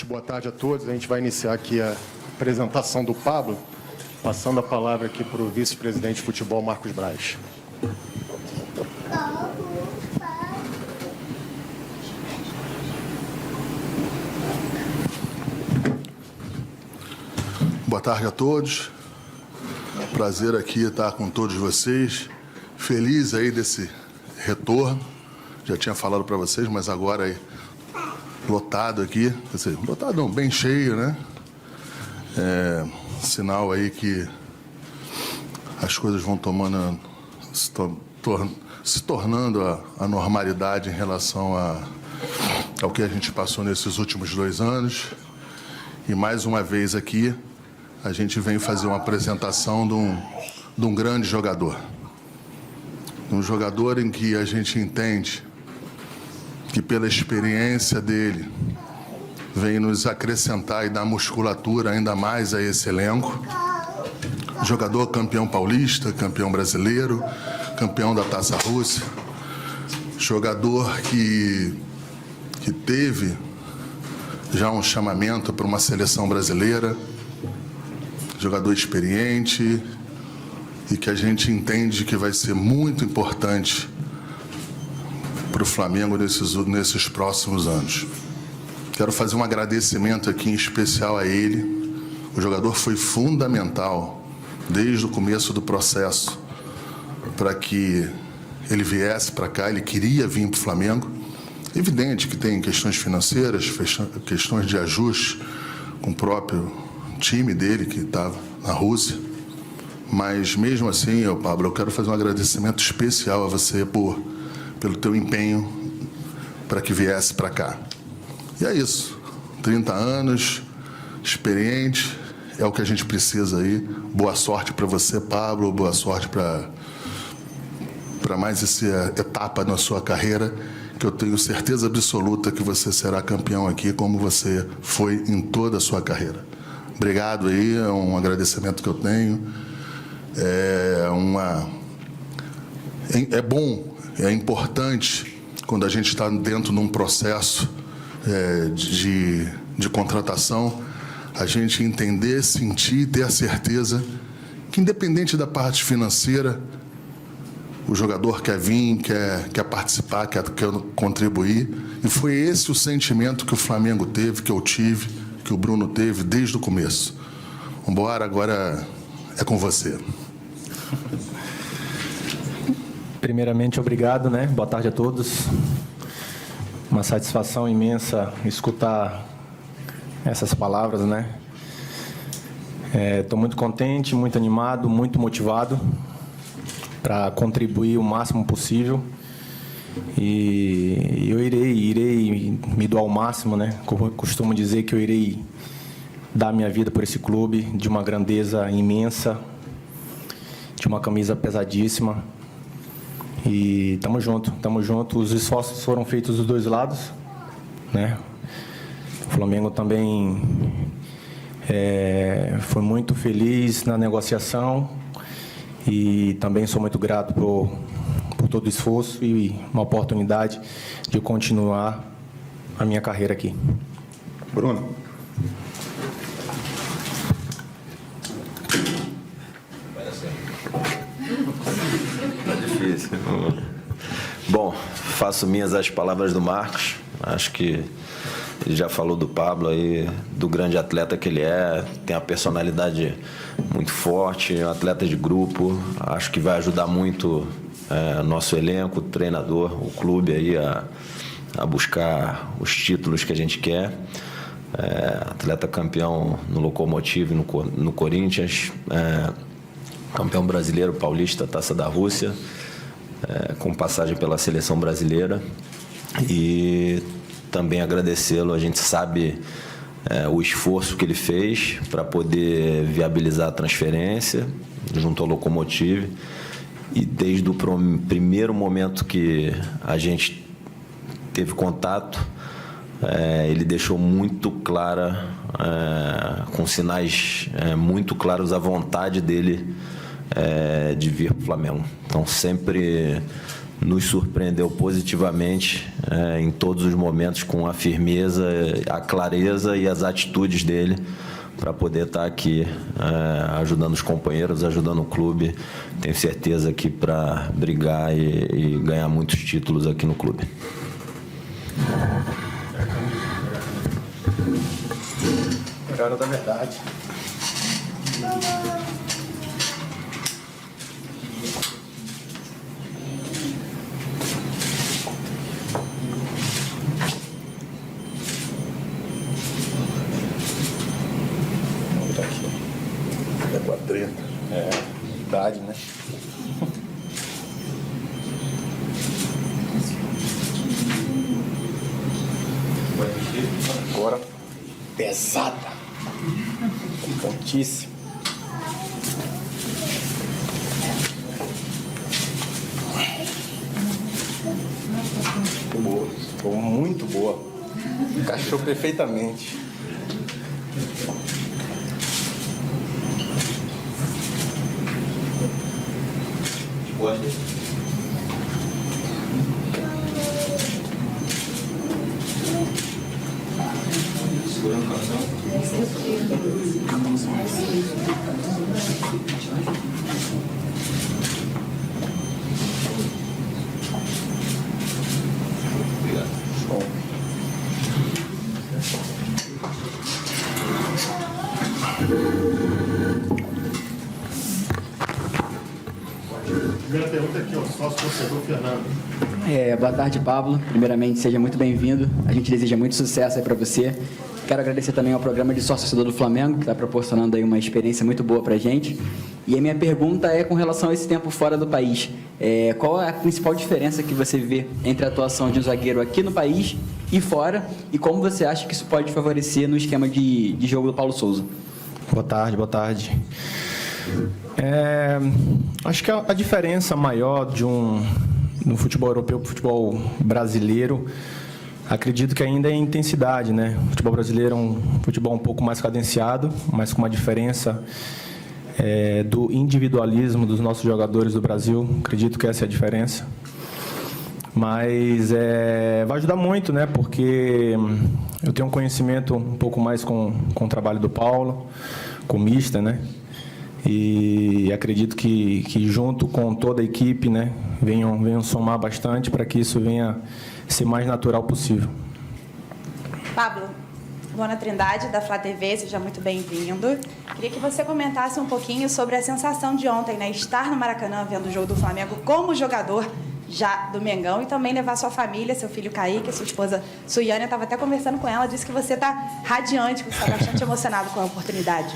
boa tarde a todos. A gente vai iniciar aqui a apresentação do Pablo, passando a palavra aqui para o vice-presidente de futebol, Marcos Braz. Boa tarde a todos. Prazer aqui estar com todos vocês. Feliz aí desse retorno. Já tinha falado para vocês, mas agora aí lotado aqui. Quer dizer, lotado não, bem cheio, né? Sinal aí que as coisas vão tomando, se tornando a normalidade em relação ao que a gente passou nesses últimos 2 anos. E mais uma vez aqui, a gente vem fazer uma apresentação de um grande jogador. Um jogador em que a gente entende que, pela experiência dele, vem nos acrescentar e dar musculatura ainda mais a esse elenco. Jogador campeão paulista, campeão brasileiro, campeão da Taça Rússia. Jogador que teve já um chamamento para uma seleção brasileira. Jogador experiente e que a gente entende que vai ser muito importante para o Flamengo nesses próximos anos. Quero fazer um agradecimento aqui em especial a ele. O jogador foi fundamental desde o começo do processo para que ele viesse para cá. Ele queria vir para o Flamengo. Evidente que tem questões financeiras, questões de ajuste com o próprio time dele que estava na Rússia, mas mesmo assim, Pablo, eu quero fazer um agradecimento especial a você pelo teu empenho para que viesse para cá. E é isso, 30 anos, experiente, é o que a gente precisa aí. Boa sorte para você, Pablo, boa sorte para mais essa etapa na sua carreira, que eu tenho certeza absoluta que você será campeão aqui, como você foi em toda a sua carreira. Obrigado aí, é um agradecimento que eu tenho. É bom, é importante, quando a gente está dentro de um processo de contratação, a gente entender, sentir, ter a certeza que, independente da parte financeira, o jogador quer vir, quer participar, quer contribuir. E foi esse o sentimento que o Flamengo teve, que eu tive, que o Bruno teve desde o começo. Vambora, agora é com você. Primeiramente, obrigado, né? Boa tarde a todos. Uma satisfação imensa escutar essas palavras, né? Estou muito contente, muito animado, muito motivado para contribuir o máximo possível. E eu irei me doar ao máximo, né? Costumo dizer que eu irei dar minha vida por esse clube, de uma grandeza imensa, de uma camisa pesadíssima. E estamos juntos. Os esforços foram feitos dos dois lados, né? O Flamengo também foi muito feliz na negociação e também sou muito grato por todo o esforço e uma oportunidade de continuar a minha carreira aqui. Bruno. Tá difícil. Bom, faço minhas as palavras do Marcos. Acho que ele já falou do Pablo aí, do grande atleta que ele é, tem a personalidade muito forte, é um atleta de grupo. Acho que vai ajudar muito nosso elenco, o treinador, o clube aí a buscar os títulos que a gente quer. Atleta campeão no Lokomotiv, no Corinthians, campeão brasileiro, paulista, Taça da Rússia, com passagem pela seleção brasileira. E também agradecê-lo, a gente sabe o esforço que ele fez para poder viabilizar a transferência junto ao Lokomotiv. E desde o primeiro momento que a gente teve contato, ele deixou muito clara, com sinais muito claros, a vontade dele de vir para o Flamengo. Então, sempre nos surpreendeu positivamente em todos os momentos, com a firmeza, a clareza e as atitudes dele para poder estar aqui ajudando os companheiros, ajudando o clube. Tenho certeza que para brigar e ganhar muitos títulos aqui no clube. Hora da verdade. Idade, né? Agora, pesada. Pontíssimo. Muito boa. Ficou muito boa. Encaixou perfeitamente. Primeira pergunta aqui, ó, sócio torcedor Fernando. Boa tarde, Pablo. Primeiramente, seja muito bem-vindo. A gente deseja muito sucesso aí para você. Quero agradecer também ao programa de sócio torcedor do Flamengo, que está proporcionando aí uma experiência muito boa para a gente. E a minha pergunta é com relação a esse tempo fora do país. Qual é a principal diferença que você vê entre a atuação de um zagueiro aqui no país e fora? E como você acha que isso pode favorecer no esquema de jogo do Paulo Souza? Boa tarde, boa tarde. Acho que a diferença maior no futebol europeu para o futebol brasileiro, acredito que ainda é a intensidade, né? O futebol brasileiro é um futebol um pouco mais cadenciado, mas com uma diferença do individualismo dos nossos jogadores do Brasil. Acredito que essa é a diferença. Mas vai ajudar muito, né? Porque eu tenho um conhecimento um pouco mais com o trabalho do Paulo, com o Mister, né? E acredito que junto com toda a equipe, né, venham somar bastante para que isso venha ser mais natural possível. Pablo, Luana Trindade, da Flá TV, seja muito bem-vindo. Queria que você comentasse um pouquinho sobre a sensação de ontem, né, estar no Maracanã vendo o jogo do Flamengo como jogador já do Mengão e também levar sua família, seu filho Kaique, sua esposa Suiane. Eu estava até conversando com ela, disse que você está radiante, que você está bastante emocionado com a oportunidade.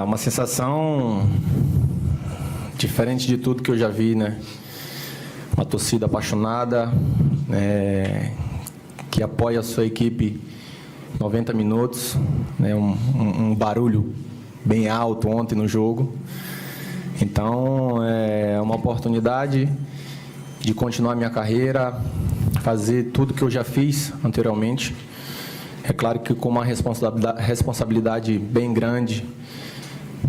Uma sensação diferente de tudo que eu já vi, né? Uma torcida apaixonada, que apoia a sua equipe 90 minutos, né? Um barulho bem alto ontem no jogo. Então, é uma oportunidade de continuar minha carreira, fazer tudo que eu já fiz anteriormente. É claro que com uma responsabilidade bem grande,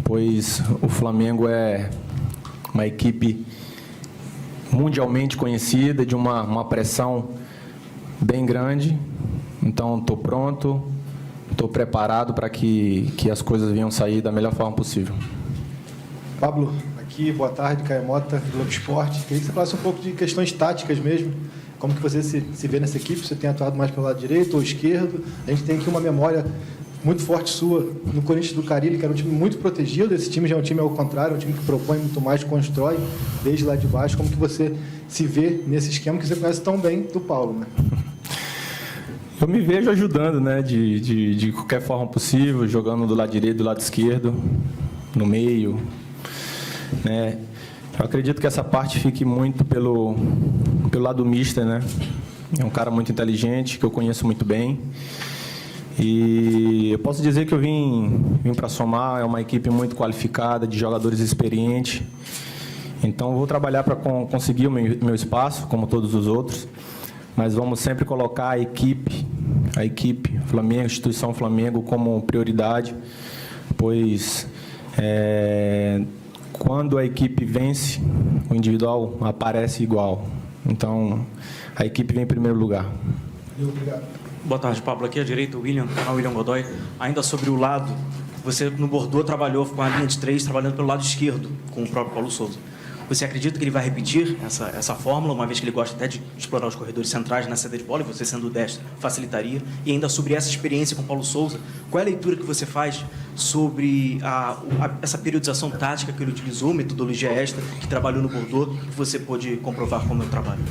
pois o Flamengo é uma equipe mundialmente conhecida, de uma pressão bem grande. Então, estou pronto, estou preparado para que as coisas venham sair da melhor forma possível. Pablo, aqui, boa tarde, Caio Mota, Globo Esporte. Queria que você falasse um pouco de questões táticas mesmo. Como que você se vê nessa equipe? Você tem atuado mais pelo lado direito ou esquerdo? A gente tem aqui uma memória muito forte sua no Corinthians do Carille, que era um time muito protegido. Esse time já é um time ao contrário, é um time que propõe muito mais, constrói desde lá de baixo. Como que você se vê nesse esquema que você conhece tão bem do Paulo, né? Eu me vejo ajudando, né, de qualquer forma possível, jogando do lado direito, do lado esquerdo, no meio, né? Eu acredito que essa parte fique muito pelo lado do Mister, né? É um cara muito inteligente, que eu conheço muito bem. E eu posso dizer que eu vim para somar, é uma equipe muito qualificada, de jogadores experientes. Então, eu vou trabalhar para conseguir o meu espaço, como todos os outros. Mas vamos sempre colocar a equipe Flamengo, a instituição Flamengo como prioridade, pois quando a equipe vence, o individual aparece igual. Então, a equipe vem em primeiro lugar. Boa tarde, Pablo. Aqui à direita, o canal William Godoy. Ainda sobre o lado, você no Bordeaux trabalhou com a linha de 3, trabalhando pelo lado esquerdo, com o próprio Paulo Sousa. Você acredita que ele vai repetir essa fórmula, uma vez que ele gosta até de explorar os corredores centrais na saída de bola, e você sendo destro facilitaria? E ainda sobre essa experiência com o Paulo Sousa, qual é a leitura que você faz sobre essa periodização tática que ele utilizou, metodologia extra, que trabalhou no Bordeaux, que você pôde comprovar como é o trabalho?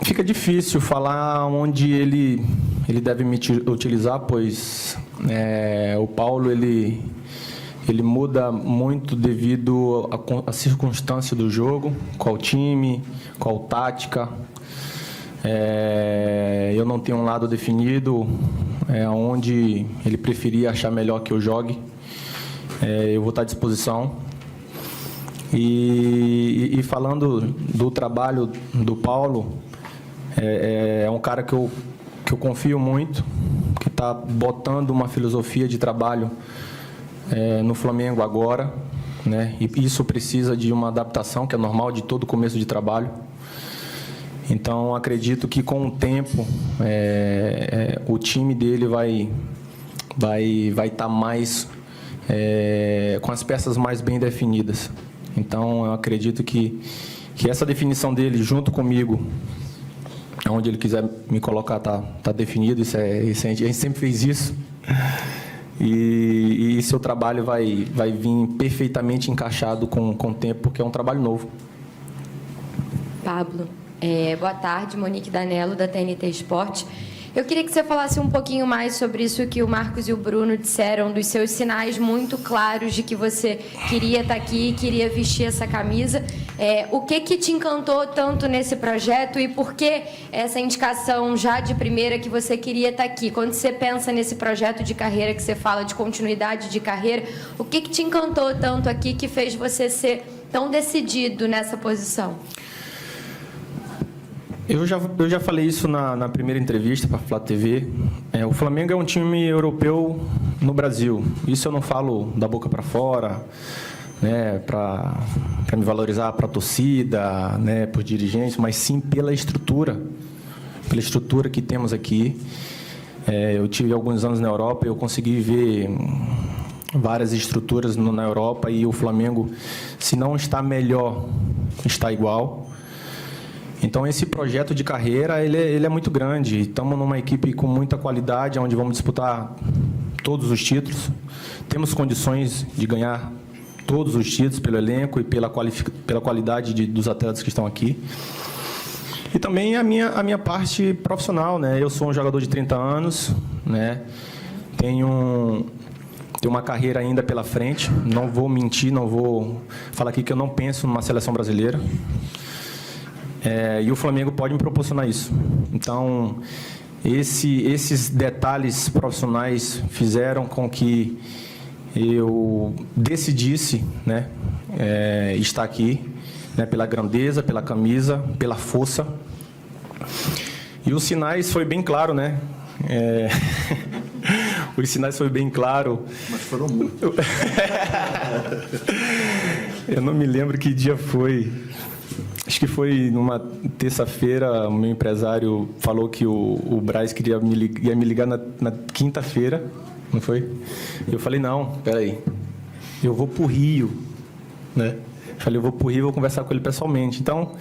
Fica difícil falar onde ele deve me utilizar, pois o Paulo ele muda muito devido à circunstância do jogo, qual time, qual tática. Eu não tenho um lado definido, onde ele preferia achar melhor que eu jogue. Eu vou estar à disposição. E falando do trabalho do Paulo, é um cara que eu confio muito, que está botando uma filosofia de trabalho no Flamengo agora, né? E isso precisa de uma adaptação, que é normal de todo começo de trabalho. Então, acredito que com o tempo o time dele vai estar mais com as peças mais bem definidas. Então, eu acredito que essa definição dele junto comigo, onde ele quiser me colocar, tá definido. Isso a gente sempre fez isso. E seu trabalho vai vir perfeitamente encaixado com o tempo, porque é um trabalho novo. Pablo, boa tarde, Monique Danello, da TNT Esporte. Eu queria que você falasse um pouquinho mais sobre isso que o Marcos e o Bruno disseram, dos seus sinais muito claros de que você queria estar aqui, queria vestir essa camisa. O que te encantou tanto nesse projeto e por que essa indicação já de primeira que você queria estar aqui? Quando você pensa nesse projeto de carreira, que você fala de continuidade de carreira, o que te encantou tanto aqui que fez você ser tão decidido nessa posição? Eu já falei isso na primeira entrevista para a Flá TV. O Flamengo é um time europeu no Brasil. Isso eu não falo da boca para fora, né, para me valorizar para a torcida, né, por dirigentes, mas sim pela estrutura que temos aqui. Eu tive alguns anos na Europa, eu consegui ver várias estruturas na Europa, e o Flamengo, se não está melhor, está igual. Então, esse projeto de carreira, ele é muito grande. Estamos numa equipe com muita qualidade, onde vamos disputar todos os títulos. Temos condições de ganhar todos os títulos pelo elenco e pela qualidade dos atletas que estão aqui. E também a minha parte profissional, né? Eu sou um jogador de 30 anos, né? Tenho uma carreira ainda pela frente. Não vou mentir, não vou falar aqui que eu não penso numa seleção brasileira. E o Flamengo pode me proporcionar isso. Então, esses detalhes profissionais fizeram com que eu decidisse, né, estar aqui, né, pela grandeza, pela camisa, pela força. E os sinais foi bem claro, né? Os sinais foi bem claro. Mas foram muitos. Eu não me lembro que dia foi. Acho que foi numa terça-feira, o meu empresário falou que o Braz ia me ligar na quinta-feira, não foi? Eu falei, não, peraí, eu vou para o Rio, né? Falei, eu vou para o Rio e vou conversar com ele pessoalmente. Então,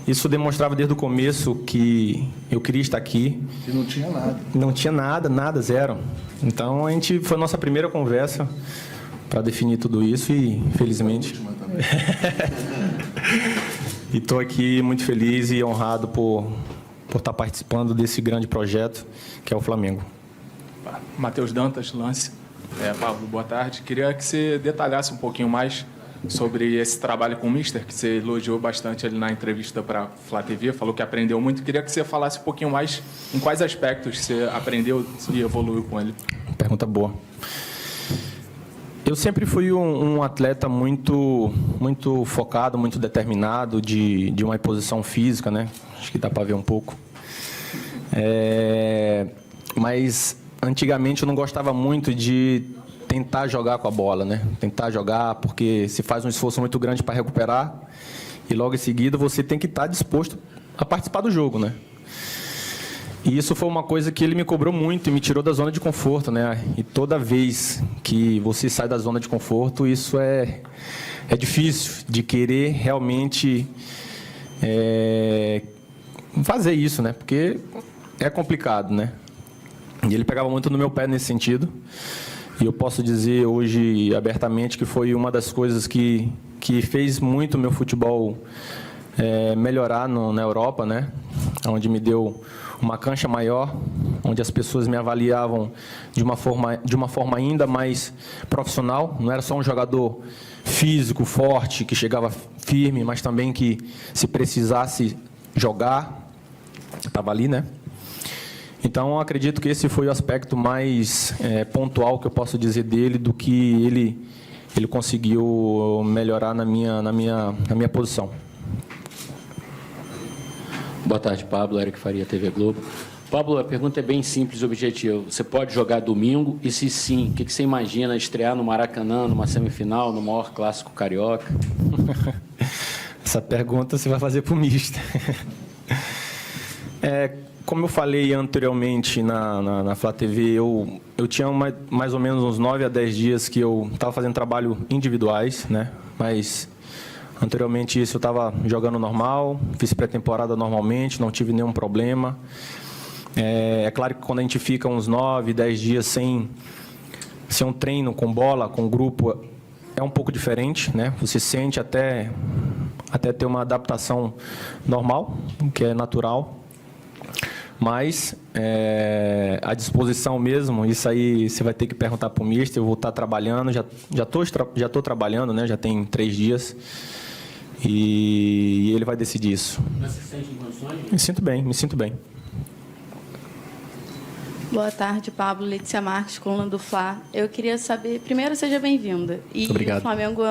isso demonstrava desde o começo que eu queria estar aqui. E não tinha nada. Não tinha nada, zero. Então, foi a nossa primeira conversa para definir tudo isso e, felizmente... E estou aqui muito feliz e honrado por estar participando desse grande projeto que é o Flamengo. Matheus Dantas, Lance. Pablo, boa tarde. Queria que você detalhasse um pouquinho mais sobre esse trabalho com o Mister, que você elogiou bastante ali na entrevista para a Flá TV, falou que aprendeu muito. Queria que você falasse um pouquinho mais em quais aspectos você aprendeu e evoluiu com ele. Pergunta boa. Eu sempre fui um atleta muito focado, muito determinado, de uma posição física, né? Acho que dá para ver um pouco. Mas, antigamente, eu não gostava muito de tentar jogar com a bola, né? Tentar jogar, porque se faz um esforço muito grande para recuperar e logo em seguida você tem que estar disposto a participar do jogo, né? E isso foi uma coisa que ele me cobrou muito e me tirou da zona de conforto, né? E toda vez que você sai da zona de conforto, isso é difícil de querer realmente fazer isso, né? Porque é complicado, né? E ele pegava muito no meu pé nesse sentido. E eu posso dizer hoje abertamente que foi uma das coisas que fez muito o meu futebol melhorar na Europa, né? Onde me deu uma cancha maior, onde as pessoas me avaliavam de uma forma ainda mais profissional. Não era só um jogador físico, forte, que chegava firme, mas também que, se precisasse jogar, estava ali, né? Então, acredito que esse foi o aspecto mais pontual que eu posso dizer dele, do que ele conseguiu melhorar na minha posição. Boa tarde, Pablo. Eric Faria, TV Globo. Pablo, a pergunta é bem simples e objetiva. Você pode jogar domingo? E se sim, o que você imagina estrear no Maracanã, numa semifinal, no maior clássico carioca? Essa pergunta você vai fazer para o mister. Como eu falei anteriormente na Flá TV, eu tinha mais ou menos uns 9 a 10 dias que eu estava fazendo trabalho individuais, né? Mas anteriormente isso eu estava jogando normal, fiz pré-temporada normalmente, não tive nenhum problema. É claro que quando a gente fica uns 9, 10 dias sem um treino com bola, com grupo, é um pouco diferente, né? Você sente até ter uma adaptação normal, que é natural. Mas a disposição mesmo, isso aí você vai ter que perguntar para o mister. Eu vou estar trabalhando, já estou trabalhando, né? Já tem 3 dias. E ele vai decidir isso. Mas você sente em condições? Me sinto bem. Boa tarde, Pablo. Letícia Marques, coluna do Fla. Eu queria saber, primeiro, seja bem-vinda. E obrigado. O Flamengo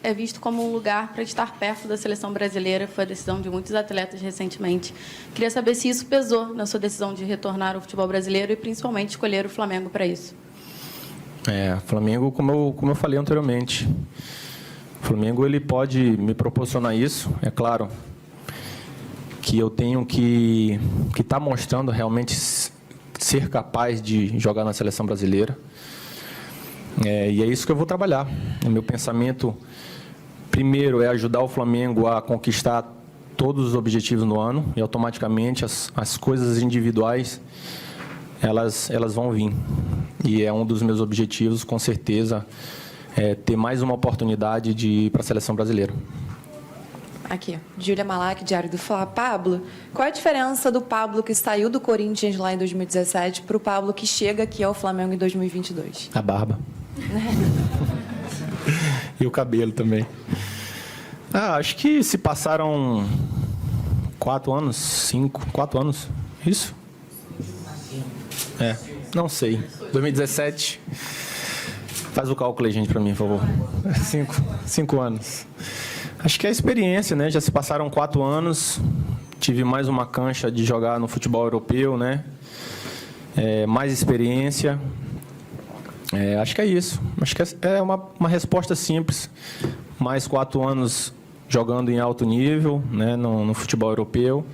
é visto como um lugar para estar perto da seleção brasileira. Foi a decisão de muitos atletas recentemente. Queria saber se isso pesou na sua decisão de retornar ao futebol brasileiro e, principalmente, escolher o Flamengo para isso. Flamengo, como eu falei anteriormente, o Flamengo ele pode me proporcionar isso. É claro que eu tenho que estar mostrando realmente ser capaz de jogar na seleção brasileira. E é isso que eu vou trabalhar. O meu pensamento, primeiro, é ajudar o Flamengo a conquistar todos os objetivos no ano, e automaticamente as coisas individuais elas vão vir. E é um dos meus objetivos, com certeza, ter mais uma oportunidade de ir para a seleção brasileira. Aqui, Júlia Malak, Diário do Fla. Pablo, qual é a diferença do Pablo que saiu do Corinthians lá em 2017 para o Pablo que chega aqui ao Flamengo em 2022? A barba. E o cabelo também. Acho que se passaram 4 anos, 4 anos, isso? Não sei. 2017. Faz o cálculo aí, gente, para mim, por favor. 5 anos. Acho que é a experiência, né? Já se passaram 4 anos, tive mais uma cancha de jogar no futebol europeu, né? Mais experiência. Acho que é isso. Acho que é uma resposta simples. Mais 4 anos jogando em alto nível, né? No futebol europeu.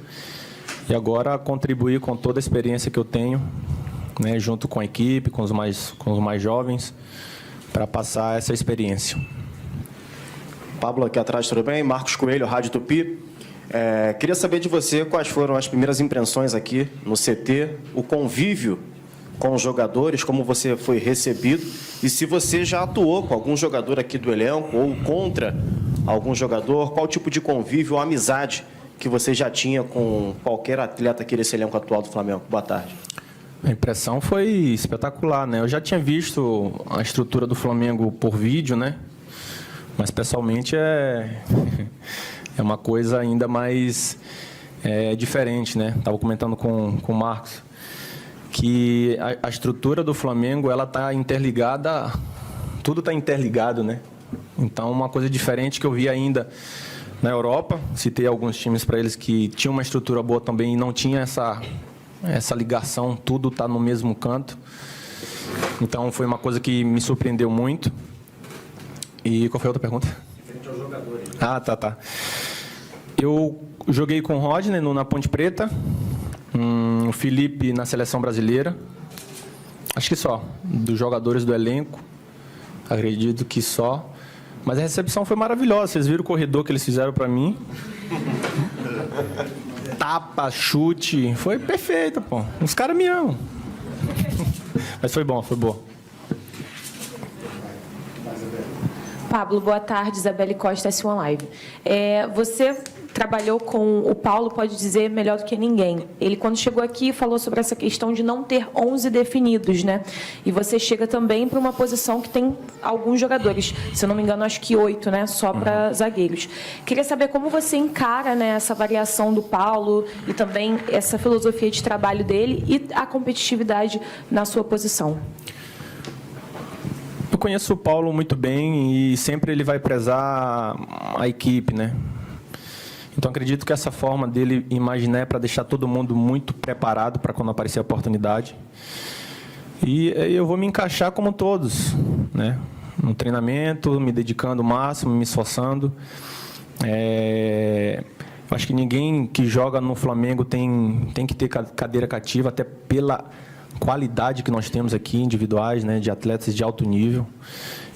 E agora contribuir com toda a experiência que eu tenho, né? Junto com a equipe, com os mais jovens, para passar essa experiência. Pablo, aqui atrás, tudo bem? Marcos Coelho, Rádio Tupi. Queria saber de você quais foram as primeiras impressões aqui no CT, o convívio com os jogadores, como você foi recebido, e se você já atuou com algum jogador aqui do elenco ou contra algum jogador, qual tipo de convívio ou amizade que você já tinha com qualquer atleta aqui desse elenco atual do Flamengo. Boa tarde. A impressão foi espetacular, né? Eu já tinha visto a estrutura do Flamengo por vídeo, né? Mas pessoalmente é uma coisa ainda mais diferente, né? Estava comentando com o Marcos que a estrutura do Flamengo ela está interligada, tudo está interligado, né? Então uma coisa diferente que eu vi ainda na Europa, citei alguns times para eles que tinham uma estrutura boa também e não tinha essa ligação, tudo está no mesmo canto. Então, foi uma coisa que me surpreendeu muito. E qual foi a outra pergunta? Referente aos jogadores. Ah, tá. Eu joguei com o Rodney na Ponte Preta, o Felipe na Seleção Brasileira. Acho que só. Dos jogadores do elenco, acredito que só. Mas a recepção foi maravilhosa. Vocês viram o corredor que eles fizeram para mim? Tapa, chute. Foi perfeito, pô. Os caras me amam. Mas foi bom, foi boa. Pablo, boa tarde. Isabelle Costa, S1 Live. Você trabalhou com o Paulo, pode dizer melhor do que ninguém. Ele, quando chegou aqui, falou sobre essa questão de não ter 11 definidos, né? E você chega também para uma posição que tem alguns jogadores, se eu não me engano, acho que 8, né? Só para zagueiros. Queria saber como você encara, né, essa variação do Paulo e também essa filosofia de trabalho dele e a competitividade na sua posição. Eu conheço o Paulo muito bem e sempre ele vai prezar a equipe, né? Então, acredito que essa forma dele imaginar é para deixar todo mundo muito preparado para quando aparecer a oportunidade. E eu vou me encaixar como todos, né? No treinamento, me dedicando o máximo, me esforçando. Eu acho que ninguém que joga no Flamengo tem que ter cadeira cativa, até pela qualidade que nós temos aqui, individuais, né, de atletas de alto nível.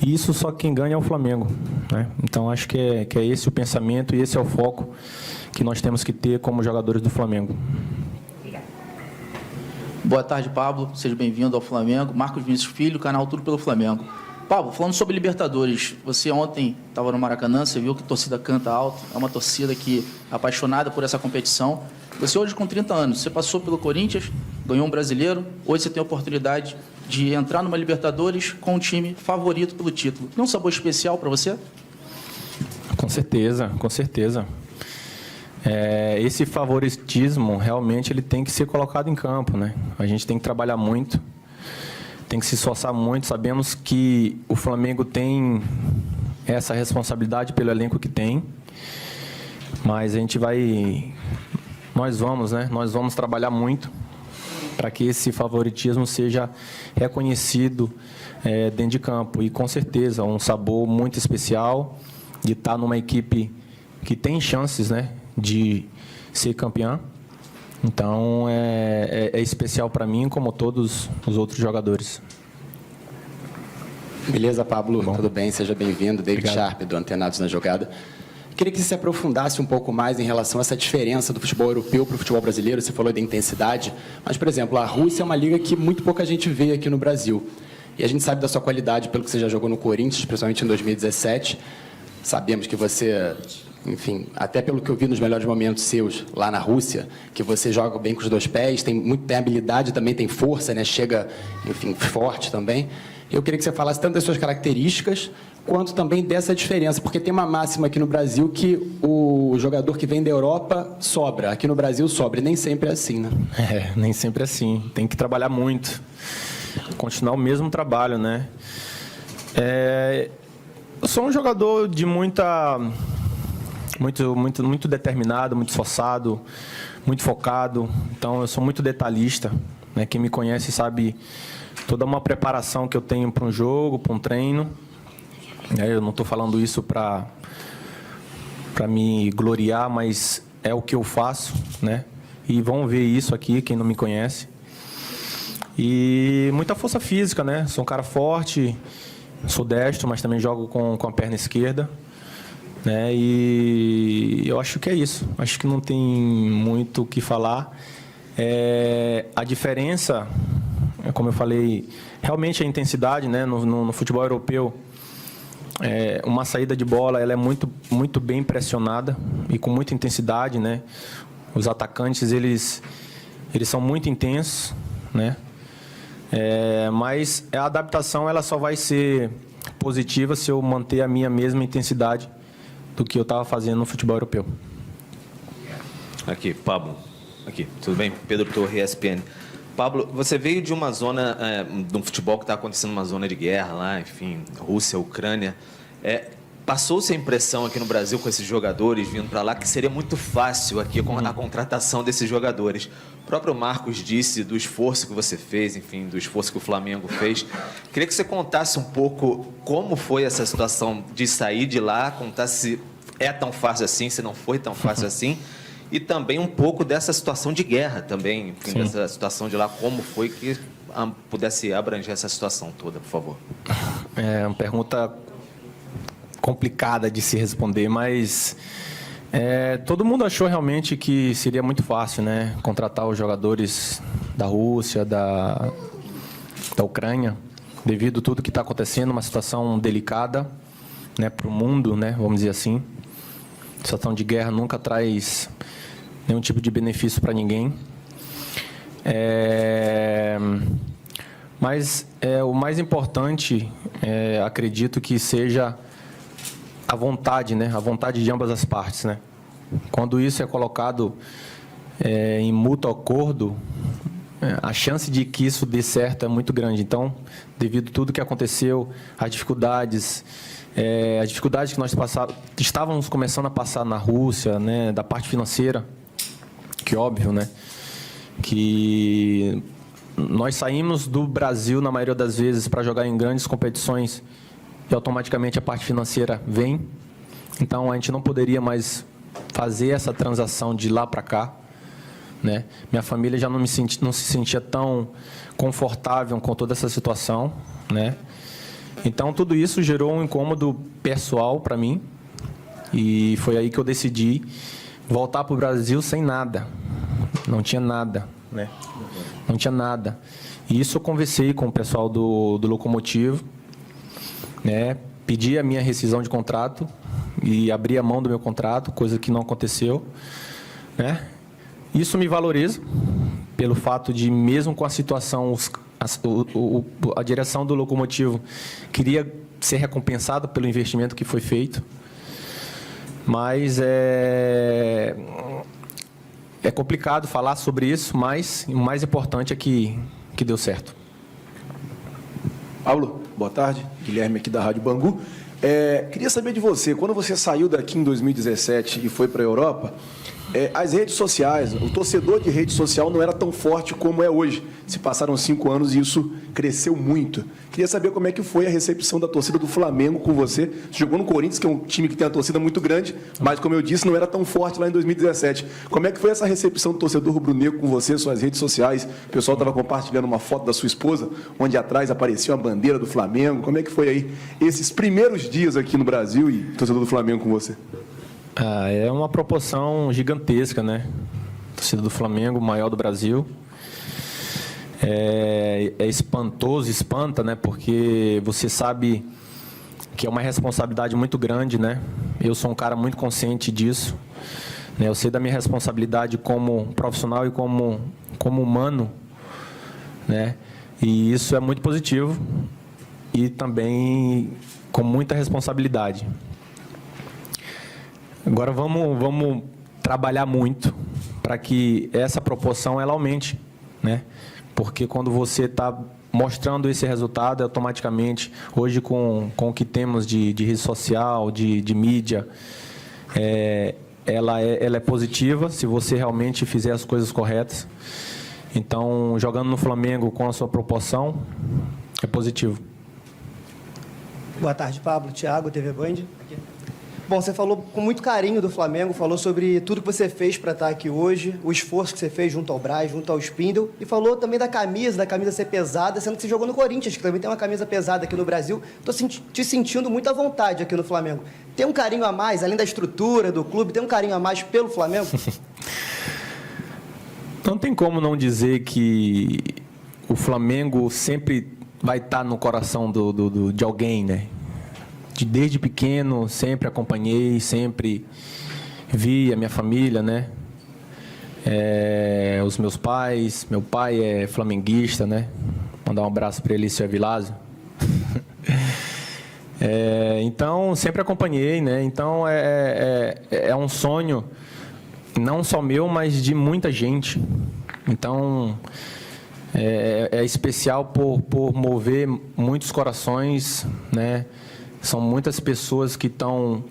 E isso só quem ganha é o Flamengo, né? Então, acho que é esse o pensamento e esse é o foco que nós temos que ter como jogadores do Flamengo. Boa tarde, Pablo. Seja bem-vindo ao Flamengo. Marcos Vinícius Filho, canal Tudo pelo Flamengo. Pablo, falando sobre Libertadores, você ontem estava no Maracanã, você viu que a torcida canta alto, é uma torcida que é apaixonada por essa competição. Você hoje com 30 anos, você passou pelo Corinthians, ganhou um brasileiro, hoje você tem a oportunidade de entrar numa Libertadores com um time favorito pelo título. Não é um sabor especial para você? Com certeza, com certeza. Esse favoritismo, realmente, ele tem que ser colocado em campo, né? A gente tem que trabalhar muito, tem que se esforçar muito. Sabemos que o Flamengo tem essa responsabilidade pelo elenco que tem, mas a gente vai... Nós vamos trabalhar muito para que esse favoritismo seja reconhecido dentro de campo. E, com certeza, um sabor muito especial de estar numa equipe que tem chances, né, de ser campeã. Então, é especial para mim, como todos os outros jogadores. Beleza, Pablo? Tudo bem? Seja bem-vindo. David Sharp, do Antenados na Jogada. Queria que você se aprofundasse um pouco mais em relação a essa diferença do futebol europeu para o futebol brasileiro. Você falou da intensidade, mas, por exemplo, a Rússia é uma liga que muito pouca gente vê aqui no Brasil. E a gente sabe da sua qualidade pelo que você já jogou no Corinthians, principalmente em 2017. Sabemos que você, enfim, até pelo que eu vi nos melhores momentos seus lá na Rússia, que você joga bem com os dois pés, tem habilidade também, tem força, né? Chega, enfim, forte também. Eu queria que você falasse tanto das suas características, quanto também dessa diferença, porque tem uma máxima aqui no Brasil que o jogador que vem da Europa sobra, aqui no Brasil sobra, e nem sempre é assim, né? Nem sempre é assim, tem que trabalhar muito, continuar o mesmo trabalho, né? Eu sou um jogador de muito determinado, muito esforçado, muito focado, então eu sou muito detalhista, né? Quem me conhece sabe toda uma preparação que eu tenho para um jogo, para um treino. Eu não estou falando isso para me gloriar, mas é o que eu faço, né? E vão ver isso aqui, quem não me conhece. E muita força física, né? Sou um cara forte, sou destro, mas também jogo com a perna esquerda, né? E eu acho que é isso. Acho que não tem muito o que falar. A diferença, como eu falei, realmente a intensidade, né? No futebol europeu, uma saída de bola, ela é muito bem pressionada e com muita intensidade, né? Os atacantes, eles são muito intensos, né? Mas a adaptação, ela só vai ser positiva se eu manter a minha mesma intensidade do que eu estava fazendo no futebol europeu. Aqui, Pablo. Aqui, tudo bem? Pedro Torre, ESPN. Pablo, você veio de uma zona, de um futebol que está acontecendo uma zona de guerra lá, enfim, Rússia, Ucrânia. Passou-se a impressão aqui no Brasil com esses jogadores vindo para lá que seria muito fácil aqui a contratação desses jogadores. próprio Marcos disse do esforço que você fez, enfim, do esforço que o Flamengo fez. Queria que você contasse um pouco como foi essa situação de sair de lá, contar se é tão fácil assim, se não foi tão fácil assim, e também um pouco dessa situação de guerra também, enfim, dessa situação de lá, como foi que pudesse abranger essa situação toda, por favor. É uma pergunta complicada de se responder, mas todo mundo achou realmente que seria muito fácil, né, contratar os jogadores da Rússia, da Ucrânia, devido a tudo que está acontecendo, uma situação delicada, né, para o mundo, né, vamos dizer assim. A situação de guerra nunca traz nenhum tipo de benefício para ninguém. Mas o mais importante, acredito que seja a vontade, né? A vontade de ambas as partes, né? Quando isso é colocado em mútuo acordo, a chance de que isso dê certo é muito grande. Então, devido a tudo que aconteceu, as dificuldades que nós estávamos começando a passar na Rússia, né? Da parte financeira, que óbvio, né? Que nós saímos do Brasil, na maioria das vezes, para jogar em grandes competições e automaticamente a parte financeira vem. Então, a gente não poderia mais fazer essa transação de lá para cá, né? Minha família já não se sentia tão confortável com toda essa situação, né? Então, tudo isso gerou um incômodo pessoal para mim e foi aí que eu decidi voltar para o Brasil sem nada. Não tinha nada, né? Não tinha nada. E isso eu conversei com o pessoal do Locomotivo, né? Pedi a minha rescisão de contrato e abri a mão do meu contrato, coisa que não aconteceu, né? Isso me valoriza pelo fato de, mesmo com a situação, a direção do Locomotivo queria ser recompensado pelo investimento que foi feito, mas é complicado falar sobre isso, mas o mais importante é que deu certo. Pablo, boa tarde. Guilherme aqui da Rádio Bangu. Queria saber de você, quando você saiu daqui em 2017 e foi para a Europa, as redes sociais, o torcedor de rede social não era tão forte como é hoje. Se passaram 5 anos e isso cresceu muito. Queria saber como é que foi a recepção da torcida do Flamengo com você. Você jogou no Corinthians, que é um time que tem uma torcida muito grande, mas, como eu disse, não era tão forte lá em 2017. Como é que foi essa recepção do torcedor rubro-negro com você, suas redes sociais? O pessoal estava compartilhando uma foto da sua esposa, onde atrás aparecia uma bandeira do Flamengo. Como é que foi aí esses primeiros dias aqui no Brasil e o torcedor do Flamengo com você? É uma proporção gigantesca, né? A torcida do Flamengo, maior do Brasil. É espantoso, espanta, né? Porque você sabe que é uma responsabilidade muito grande, né? Eu sou um cara muito consciente disso, né? Eu sei da minha responsabilidade como profissional e como humano, né? E isso é muito positivo e também com muita responsabilidade. Agora vamos trabalhar muito para que essa proporção ela aumente, né? Porque quando você está mostrando esse resultado, automaticamente, hoje com o que temos de rede social, de mídia, ela é positiva se você realmente fizer as coisas corretas. Então, jogando no Flamengo com a sua proporção, é positivo. Boa tarde, Pablo. Thiago, TV Band. Aqui. Bom, você falou com muito carinho do Flamengo, falou sobre tudo que você fez para estar aqui hoje, o esforço que você fez junto ao Braz, junto ao Spindle, e falou também da camisa ser pesada, sendo que você jogou no Corinthians, que também tem uma camisa pesada aqui no Brasil. Estou te sentindo muito à vontade aqui no Flamengo. Tem um carinho a mais, além da estrutura do clube, tem um carinho a mais pelo Flamengo? Não tem como não dizer que o Flamengo sempre vai estar no coração de alguém, né? Desde pequeno, sempre acompanhei, sempre vi a minha família, né? Os meus pais, meu pai é flamenguista, né? Mandar um abraço para ele, seu Avilásio. Então, sempre acompanhei, né? Então, é um sonho, não só meu, mas de muita gente. Então, é especial por mover muitos corações, né? São muitas pessoas que estão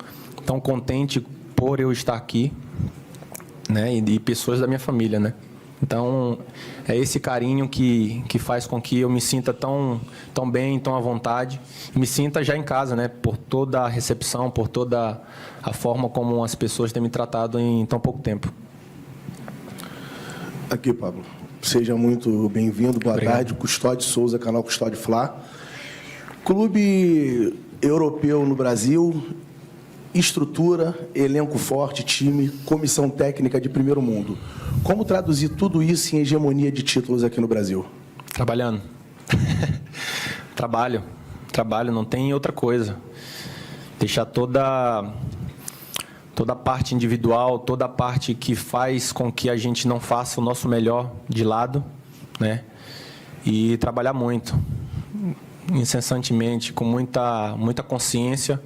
contentes por eu estar aqui, né? E pessoas da minha família, né? Então, é esse carinho que faz com que eu me sinta tão bem, tão à vontade, e me sinta já em casa, né? Por toda a recepção, por toda a forma como as pessoas têm me tratado em tão pouco tempo. Aqui, Pablo. Seja muito bem-vindo. Boa tarde. Custódio Souza, canal Custódio Fla. Clube europeu no Brasil, estrutura, elenco forte, time, comissão técnica de primeiro mundo. Como traduzir tudo isso em hegemonia de títulos aqui no Brasil? Trabalhando. Trabalho, não tem outra coisa. Deixar toda a parte individual, toda a parte que faz com que a gente não faça o nosso melhor de lado, né? E trabalhar muito, incessantemente, com muita consciência,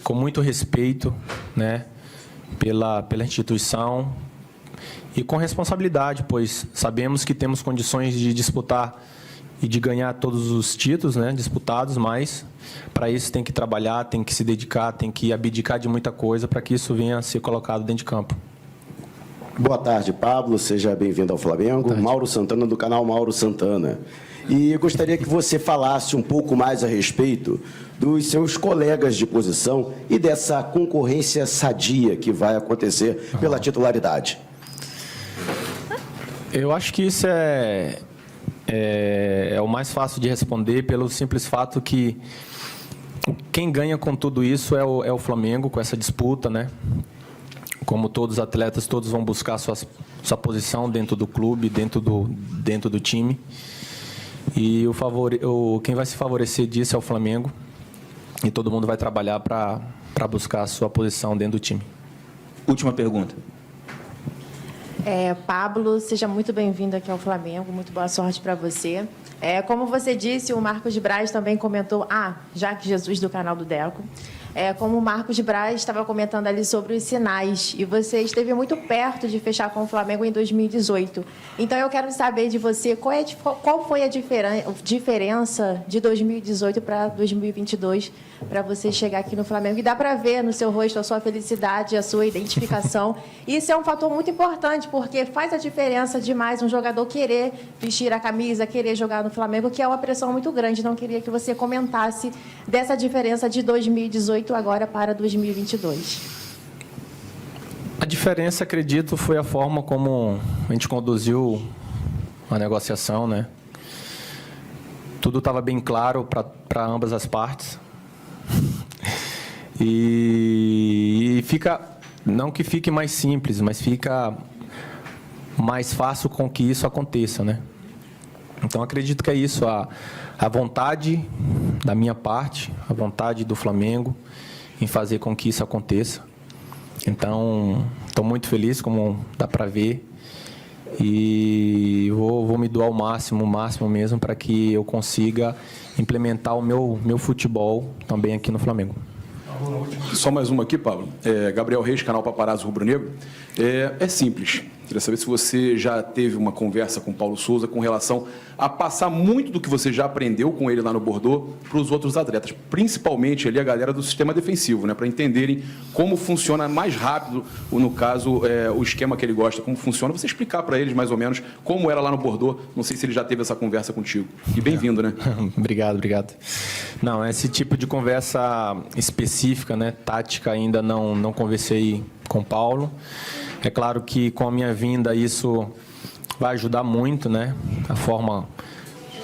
com muito respeito, né, pela instituição e com responsabilidade, pois sabemos que temos condições de disputar e de ganhar todos os títulos, né, disputados, mas para isso tem que trabalhar, tem que se dedicar, tem que abdicar de muita coisa para que isso venha a ser colocado dentro de campo. Boa tarde, Pablo. Seja bem-vindo ao Flamengo. Mauro Santana, do canal Mauro Santana. E eu gostaria que você falasse um pouco mais a respeito dos seus colegas de posição e dessa concorrência sadia que vai acontecer pela titularidade. Eu acho que isso é o mais fácil de responder pelo simples fato que quem ganha com tudo isso é o Flamengo, com essa disputa, né? Como todos os atletas, todos vão buscar sua posição dentro do clube, dentro do time. E quem vai se favorecer disso é o Flamengo. E todo mundo vai trabalhar para buscar a sua posição dentro do time. Última pergunta. Pablo, seja muito bem-vindo aqui ao Flamengo. Muito boa sorte para você. Como você disse, o Marcos Braz também comentou... Jaque Jesus, do canal do Deco. Como o Marcos Braz estava comentando ali sobre os sinais, e você esteve muito perto de fechar com o Flamengo em 2018. Então, eu quero saber de você qual foi a diferença de 2018 para 2022 para você chegar aqui no Flamengo. E dá para ver no seu rosto a sua felicidade, a sua identificação. Isso é um fator muito importante, porque faz a diferença demais um jogador querer vestir a camisa, querer jogar no Flamengo, que é uma pressão muito grande. Não queria que você comentasse dessa diferença de 2018 agora para 2022. A diferença, acredito, foi a forma como a gente conduziu a negociação, né? Tudo estava bem claro para ambas as partes. E fica, não que fique mais simples, mas fica mais fácil com que isso aconteça, né? Então, acredito que é isso, a vontade da minha parte, a vontade do Flamengo em fazer com que isso aconteça. Então, estou muito feliz, como dá para ver, e vou me doar o máximo mesmo, para que eu consiga implementar o meu futebol também aqui no Flamengo. Só mais uma aqui, Pablo. Gabriel Reis, canal Paparazzo Rubro Negro. É simples. Queria saber se você já teve uma conversa com o Paulo Souza com relação a passar muito do que você já aprendeu com ele lá no Bordeaux para os outros atletas, principalmente ali a galera do sistema defensivo, né, para entenderem como funciona mais rápido, no caso, o esquema que ele gosta, como funciona. Você explicar para eles mais ou menos como era lá no Bordeaux. Não sei se ele já teve essa conversa contigo. E bem-vindo, né? Obrigado. Não, esse tipo de conversa específica, né, tática, ainda não conversei com o Paulo. É claro que com a minha vinda isso vai ajudar muito, né? A forma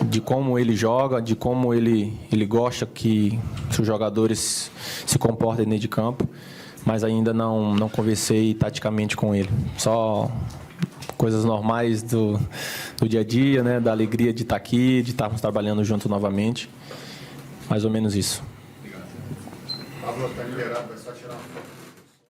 de como ele joga, de como ele gosta que os jogadores se comportem dentro de campo, mas ainda não conversei taticamente com ele. Só coisas normais do dia a dia, né? Da alegria de estar aqui, de estarmos trabalhando junto novamente. Mais ou menos isso. Obrigado. Pablo, está liberado, vai só tirar uma foto.